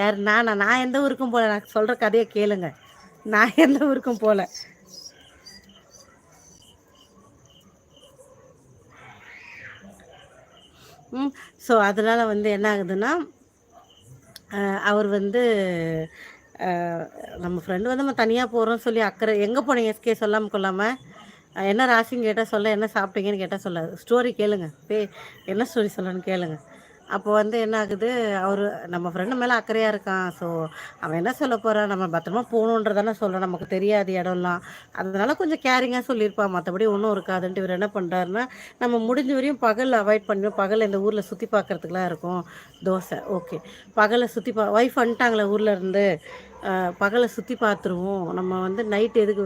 யார் நானா? நான் எந்த ஊருக்கும் போகல. நான் சொல்கிற கதையை கேளுங்க. நான் எந்த ஊருக்கும் போகல. ஸோ அதனால் வந்து என்ன ஆகுதுன்னா, அவர் வந்து நம்ம ஃப்ரெண்டு வந்து நம்ம தனியாக போகிறோம்னு சொல்லி அக்கறை எங்கே போனீங்க எஸ்கே சொல்லாமல் கொள்ளாமல் என்ன ராசின்னு கேட்டால் சொல்ல, என்ன சாப்பிட்டீங்கன்னு கேட்டால் சொல்லாது. ஸ்டோரி கேளுங்க, என்ன ஸ்டோரி சொல்லணும்னு கேளுங்க. அப்போ வந்து என்ன ஆகுது, அவர் நம்ம ஃப்ரெண்டு மேலே அக்கறையாக இருக்கான். ஸோ அவன் என்ன சொல்ல போகிறான், நம்ம பத்திரமா போகணுன்றதானே சொல்கிறான், நமக்கு தெரியாது இடம்லாம். அதனால கொஞ்சம் கேரிங்காக சொல்லியிருப்பான், மற்றபடி ஒன்றும் இருக்காதுன்ட்டு. இவர் என்ன பண்ணுறாருன்னா, நம்ம முடிஞ்ச வரையும் பகல் அவாய்ட் பண்ணுவோம். பகல் இந்த ஊரில் சுற்றி பார்க்குறதுக்குலாம் இருக்கும். தோசை ஓகே, பகலை சுற்றி ஒய்ஃப் வந்துட்டாங்களே ஊரில் இருந்து, பகலை சுற்றி பார்த்துருவோம். நம்ம வந்து நைட் எதுக்கு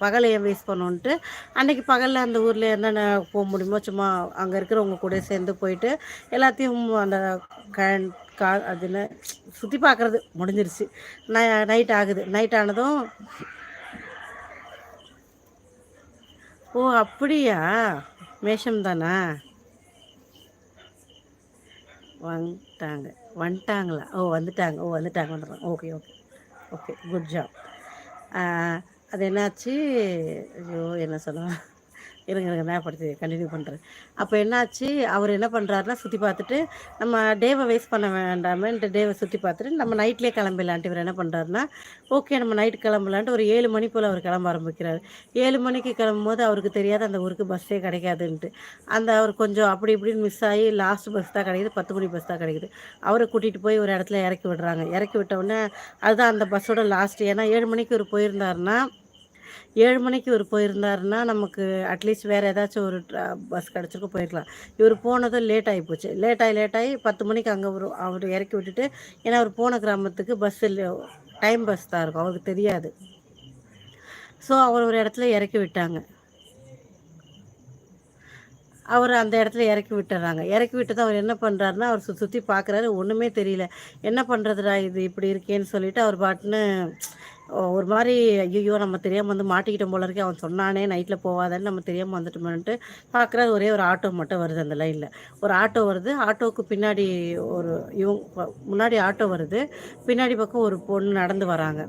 பகலை ஏன் வேஸ்ட் பண்ணோன்ட்டு, அன்றைக்கி பகலில் அந்த ஊரில் என்னென்ன போக முடியுமோ சும்மா அங்கே இருக்கிறவங்க கூட சேர்ந்து போயிட்டு எல்லாத்தையும் அந்த அதில் சுற்றி பார்க்குறது முடிஞ்சிருச்சு. நைட் ஆகுது. நைட் ஆனதும் ஓ அப்படியா, மேஷம் தானா? வந்துட்டாங்களா? வந்துட்டாங்க. வந்துடுறாங்க. Okay okay okay, good job. அது என்னாச்சு, ஐயோ என்ன சொல்லுவேன், இருங்க ஞாபகப்படுத்தி கண்டினியூ பண்ணுறேன். அப்போ என்னாச்சு, அவர் என்ன பண்ணுறாருனா சுற்றி பார்த்துட்டு நம்ம டேவை வேஸ்ட் பண்ண வேண்டாமேன்ட்டு டேவை சுற்றி பார்த்துட்டு நம்ம நைட்லேயே கிளம்பிடலான்ட்டு இவர் என்ன பண்ணுறாருனா, ஓகே நம்ம நைட்டு கிளம்பலான்ட்டு ஒரு 7 மணி போல் அவர் கிளம்ப ஆரம்பிக்கிறார். 7 மணிக்கு கிளம்பும்போது அவருக்கு தெரியாது அந்த ஊருக்கு பஸ்ஸே கிடைக்காதுன்ட்டு. அவர் கொஞ்சம் அப்படி இப்படின்னு மிஸ் ஆகி லாஸ்ட் பஸ் தான் கிடைக்குது, 10 மணி பஸ் தான் கிடைக்குது. அவரை கூட்டிகிட்டு போய் ஒரு இடத்துல இறக்கி விடுறாங்க. இறக்கி விட்டவுடனே அதுதான் அந்த பஸ்ஸோட லாஸ்ட். ஏன்னா 7 மணிக்கு இவர் போயிருந்தாருன்னா 7 மணிக்கு இவர் போயிருந்தாருன்னா நமக்கு அட்லீஸ்ட் வேறு ஏதாச்சும் ஒரு பஸ் கிடச்சிருக்க போயிருக்கலாம். இவர் போனதும் லேட் ஆகி போச்சு. லேட் ஆகி 10 மணிக்கு அங்கே அவர் இறக்கி விட்டுட்டு, ஏன்னா அவர் போன கிராமத்துக்கு பஸ் இல்லை, டைம் பஸ் தான் இருக்கும், அவருக்கு தெரியாது. ஸோ அவர் ஒரு இடத்துல இறக்கி விட்டாங்க. அவர் அந்த இடத்துல இறக்கி விட்டுறாங்க. இறக்கி விட்டது அவர் என்ன பண்ணுறாருன்னா, அவர் சுற்றி பார்க்குறாரு, ஒன்றுமே தெரியல. என்ன பண்ணுறதுடா இது இப்படி இருக்கேன்னு சொல்லிட்டு அவர் பாட்டுன்னு ஒரு மாதிரி, ஐயோ நம்ம தெரியாமல் வந்து மாட்டிக்கிட்டோம் போல இருக்கே, அவன் சொன்னானே நைட்டில் போகாதன்னு நம்ம தெரியாமல் வந்துட்டோம்னுட்டு பார்க்குறாரு. ஒரே ஒரு ஆட்டோ மட்டும் வருது அந்த லைனில். ஒரு ஆட்டோ வருது. ஆட்டோவுக்கு பின்னாடி ஒரு முன்னாடி ஆட்டோ வருது, பின்னாடி பக்கம் ஒரு பொண்ணு நடந்து வராங்க.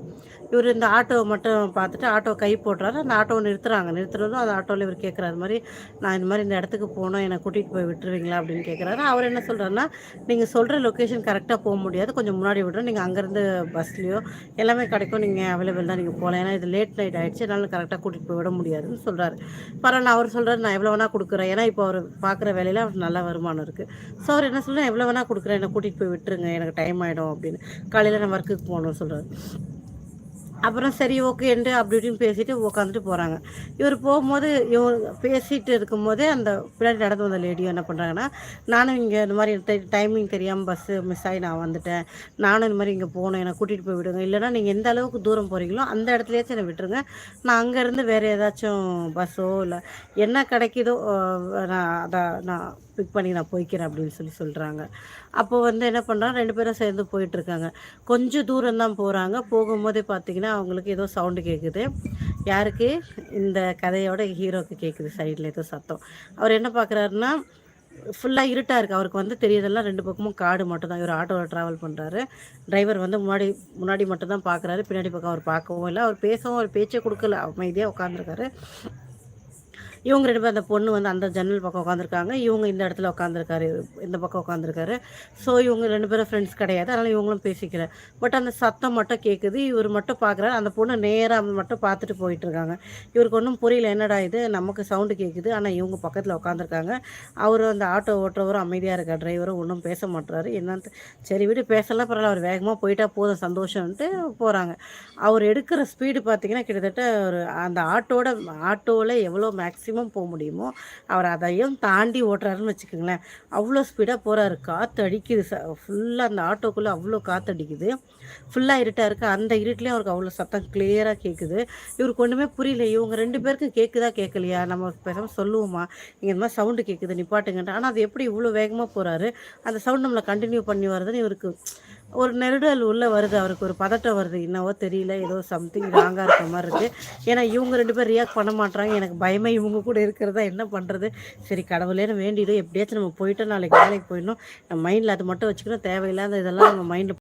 இவர் இந்த ஆட்டோவை மட்டும் பார்த்துட்டு ஆட்டோ கை போடுறாரு. அந்த ஆட்டோவை நிறுத்துறதும் அந்த ஆட்டோவில் இவர் கேட்குறாரு மாதிரி, நான் இந்த மாதிரி இந்த இடத்துக்கு போனோம், என்னை கூட்டிகிட்டு போய் விட்டுருவீங்களா அப்படின்னு கேட்குறாரு. அவர் என்ன சொல்கிறாருன்னா, நீங்கள் சொல்கிற லொக்கேஷன் கரெக்டாக போக முடியாது, கொஞ்சம் முன்னாடி விடுறோம், நீங்கள் அங்கேருந்து பஸ்லேயோ எல்லாமே கிடைக்கும், நீங்கள் அவைலபிள் தான், நீங்கள் போகலாம், ஏன்னா இது லேட் நைட் ஆகிடுச்சு, என்னால் கரெக்டாக கூட்டிகிட்டு போய் விட முடியாதுன்னு சொல்கிறாரு. பரவாயில்ல, அவர் சொல்கிறாரு நான் எவ்வளோ வேணால் கொடுக்குறேன், ஏன்னா இப்போ அவர் பார்க்குற வேலையில் அவருக்கு நல்ல வருமானம் இருக்குது. ஸோ அவர் என்ன சொல்கிறார், எவ்வளோ வேணால் கொடுக்குறேன், என்னை கூட்டிகிட்டு போய் விட்டுருங்க, எனக்கு டைம் ஆகிடும் அப்படின்னு, காலையில் நான் ஒர்க்குக்கு போகணும்னு சொல்கிறார். அப்புறம் சரி ஓகேன்ட்டு அப்படி இப்படின்னு பேசிட்டு உட்காந்துட்டு போகிறாங்க. இவர் போகும்போது இவங்க பேசிகிட்டு இருக்கும்போதே அந்த பின்னாடி நடந்து வந்த லேடியும் என்ன பண்ணுறாங்கன்னா, நானும் இங்கே இந்த மாதிரி டைமிங் தெரியாமல் பஸ்ஸு மிஸ் ஆகி நான் வந்துட்டேன், நானும் இந்த மாதிரி இங்கே போகணும், என்னை கூட்டிகிட்டு போய் விடுங்க, இல்லைனா நீங்கள் எந்த அளவுக்கு தூரம் போகிறீங்களோ அந்த இடத்துலையாச்சும் என்னை விட்டுருங்க, நான் அங்கேருந்து வேறு ஏதாச்சும் பஸ்ஸோ இல்லை என்ன கிடைக்குதோ நான் பிக் பண்ணி நான் போய்க்கிறேன் அப்படின்னு சொல்கிறாங்க. அப்போது வந்து என்ன பண்ணுறாங்க, 2 பேரும் சேர்ந்து போயிட்டுருக்காங்க. கொஞ்சம் தூரம் தான் போகிறாங்க. போகும்போதே பார்த்திங்கன்னா அவங்களுக்கு ஏதோ சவுண்டு கேட்குது. யாருக்கு, இந்த கதையோட ஹீரோவுக்கு கேட்குது, சைடில் ஏதோ சத்தம். அவர் என்ன பார்க்குறாருன்னா, ஃபுல்லாக இருட்டாக இருக்குது. அவருக்கு வந்து தெரியறதெல்லாம் 2 பக்கமும் காடு மட்டும் தான். இவர் ஆட்டோவில் ட்ராவல் பண்ணுறாரு. டிரைவர் வந்து முன்னாடி மட்டும் தான் பார்க்குறாரு, பின்னாடி பக்கம் அவர் பார்க்கவும் இல்லை, அவர் பேசவும் அவர் பேச்சே கொடுக்கல, அமைதியாக உட்காந்துருக்காரு. இவங்க 2 பேர், அந்த பொண்ணு வந்து அந்த ஜன்னல் பக்கம் உட்காந்துருக்காங்க, இவங்க இந்த இடத்துல உட்காந்துருக்காரு, இந்த பக்கம் உட்காந்துருக்காரு. ஸோ இவங்க 2 பேரும் ஃப்ரெண்ட்ஸ் கிடையாது, அதனால் இவங்களும் பேசிக்கல. பட் அந்த சத்தம் மட்டும் கேட்குது. இவர் மட்டும் பார்க்குறாரு, அந்த பொண்ணு நேராக மட்டும் பார்த்துட்டு போயிட்டுருக்காங்க. இவருக்கு ஒன்றும் புரியல, என்னடா இது நமக்கு சவுண்டு கேட்குது, ஆனால் இவங்க பக்கத்தில் உட்காந்துருக்காங்க. அவர் அந்த ஆட்டோ ஓட்டுறவரும் அமைதியாக இருக்கார், டிரைவரும் ஒன்றும் பேச மாட்டுறாரு. என்னன்னு சரி விட்டு பேசலாம் பரவாயில்ல, அவர் வேகமாக போயிட்டா போதும் சந்தோஷம்ன்ட்டு போகிறாங்க. அவர் எடுக்கிற ஸ்பீடு பார்த்திங்கன்னா கிட்டத்தட்ட ஒரு அந்த ஆட்டோவில் எவ்வளோ மேக்ஸிமம் போக முடியுமோ அவர் அதையும் தாண்டி ஓட்டுறாருன்னு வச்சுக்கோங்களேன். அவ்வளோ ஸ்பீடாக போகிறாரு. காற்று அடிக்குது, ஃபுல்லாக அந்த ஆட்டோக்குள்ளே அவ்வளோ காற்று அடிக்குது. ஃபுல்லாக இருட்டாக இருக்குது. அந்த இருட்டிலையும் அவருக்கு அவ்வளோ சத்தம் கிளியராக கேட்குது. இவருக்கு ஒன்றுமே புரியல, இவங்க 2 பேருக்கும் கேட்குதா கேட்கலையா, நம்ம பேசாமல் சொல்லுவோமா, இங்கே இந்த மாதிரி சவுண்டு கேட்குது நிப்பாட்டுங்கன்ட்டு. ஆனால் அது எப்படி இவ்வளோ வேகமாக போகிறாரு, அந்த சவுண்ட் நம்மளை கண்டினியூ பண்ணி வருதுன்னு இவருக்கு ஒரு நெருடல் உள்ளே வருது. அவருக்கு ஒரு பதட்டம் வருது, என்னவோ தெரியல, ஏதோ சம்திங் ராங்காக இருக்க மாதிரி இருக்குது. ஏன்னா இவங்க 2 பேர் ரியாக்ட் பண்ண மாட்டாங்க. எனக்கு பயமே இவங்க கூட இருக்கிறதா, என்ன பண்ணுறது, சரி கடவுளேன்னு வேண்டிடும், எப்படியாச்சும் நம்ம போயிட்டோம், நாளைக்கு வேலைக்கு போயிடணும், நம்ம மைண்டில் அது மட்டும் வச்சுக்கணும், தேவையில்லாத இதெல்லாம் நம்ம மைண்டில்